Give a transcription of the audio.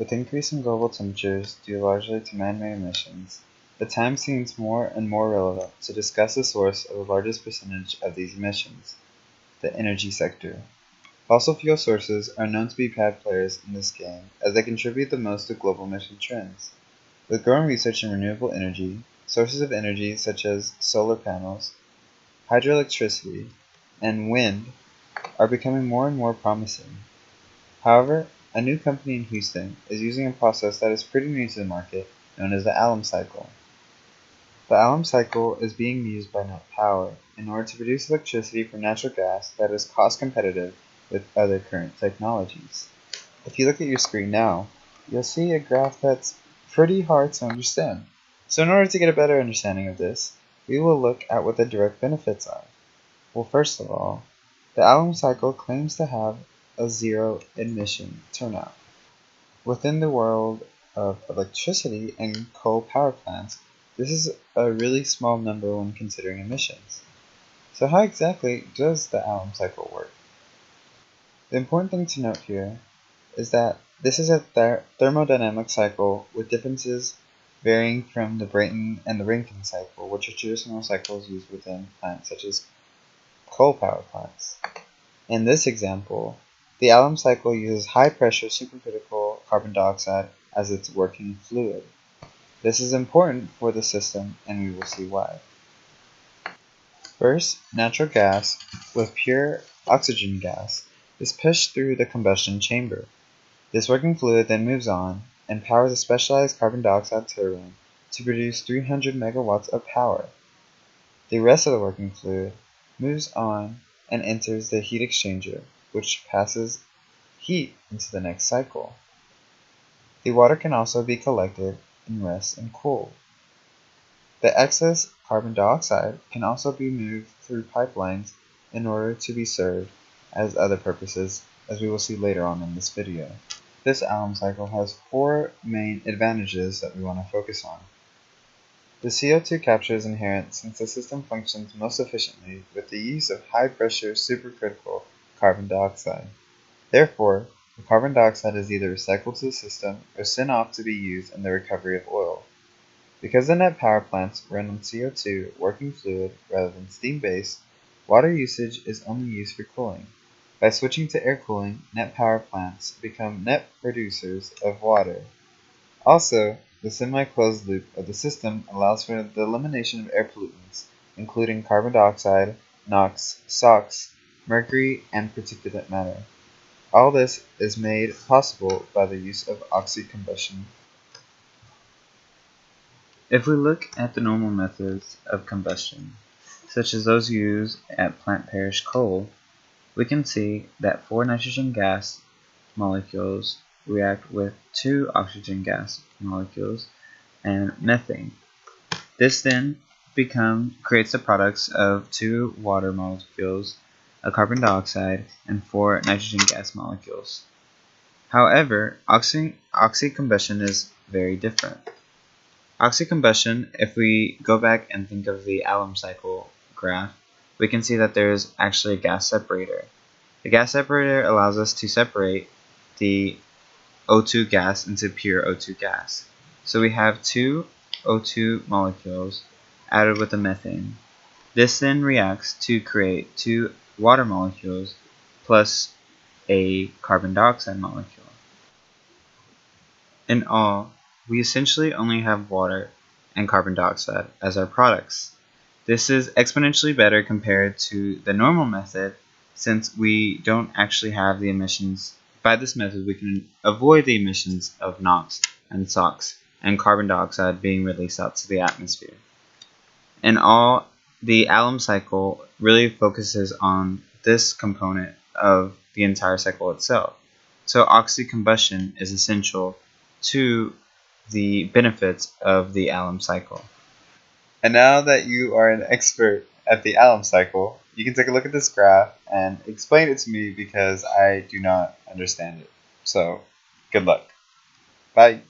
With increasing global temperatures due largely to man-made emissions, the time seems more and more relevant to discuss the source of the largest percentage of these emissions, the energy sector. Fossil fuel sources are known to be bad players in this game as they contribute the most to global emission trends. With growing research in renewable energy, sources of energy such as solar panels, hydroelectricity, and wind are becoming more and more promising. However, a new company in Houston is using a process that is pretty new to the market, known as the Allam cycle. The Allam cycle is being used by Net Power in order to produce electricity from natural gas that is cost competitive with other current technologies. If you look at your screen now, you'll see a graph that's pretty hard to understand. So in order to get a better understanding of this, we will look at what the direct benefits are. Well, first of all, the Allam cycle claims to have a zero emission turnout. Within the world of electricity and coal power plants, this is a really small number when considering emissions. So how exactly does the Allam cycle work? The important thing to note here is that this is a thermodynamic cycle with differences varying from the Brayton and the Rankine cycle, which are traditional cycles used within plants such as coal power plants. In this example, the Allam cycle uses high-pressure supercritical carbon dioxide as its working fluid. This is important for the system, and we will see why. First, natural gas with pure oxygen gas is pushed through the combustion chamber. This working fluid then moves on and powers a specialized carbon dioxide turbine to produce 300 megawatts of power. The rest of the working fluid moves on and enters the heat exchanger, which passes heat into the next cycle. The water can also be collected and rest and cooled. The excess carbon dioxide can also be moved through pipelines in order to be served as other purposes, as we will see later on in this video. This Allam cycle has 4 main advantages that we want to focus on. The CO2 capture is inherent since the system functions most efficiently with the use of high-pressure supercritical carbon dioxide. Therefore, the carbon dioxide is either recycled to the system or sent off to be used in the recovery of oil. Because the Net Power plants run on CO2 working fluid rather than steam-based, water usage is only used for cooling. By switching to air cooling, Net Power plants become net producers of water. Also, the semi-closed loop of the system allows for the elimination of air pollutants, including carbon dioxide, NOx, SOx, mercury, and particulate matter. All this is made possible by the use of oxy-combustion. If we look at the normal methods of combustion, such as those used at plant-perished coal, we can see that 4 nitrogen gas molecules react with 2 oxygen gas molecules and methane. This then creates the products of 2 water molecules, a carbon dioxide, and 4 nitrogen gas molecules. However, oxy-combustion is very different. Oxy-combustion, if we go back and think of the Allam cycle graph, we can see that there is actually a gas separator. The gas separator allows us to separate the O2 gas into pure O2 gas. So we have 2 O2 molecules added with the methane. This then reacts to create 2 water molecules plus a carbon dioxide molecule. In all, we essentially only have water and carbon dioxide as our products. This is exponentially better compared to the normal method since we don't actually have the emissions. By this method, we can avoid the emissions of NOx and SOx and carbon dioxide being released out to the atmosphere. In all, the Allam cycle really focuses on this component of the entire cycle itself. So oxy-combustion is essential to the benefits of the Allam cycle. And now that you are an expert at the Allam cycle, you can take a look at this graph and explain it to me because I do not understand it. So, good luck. Bye.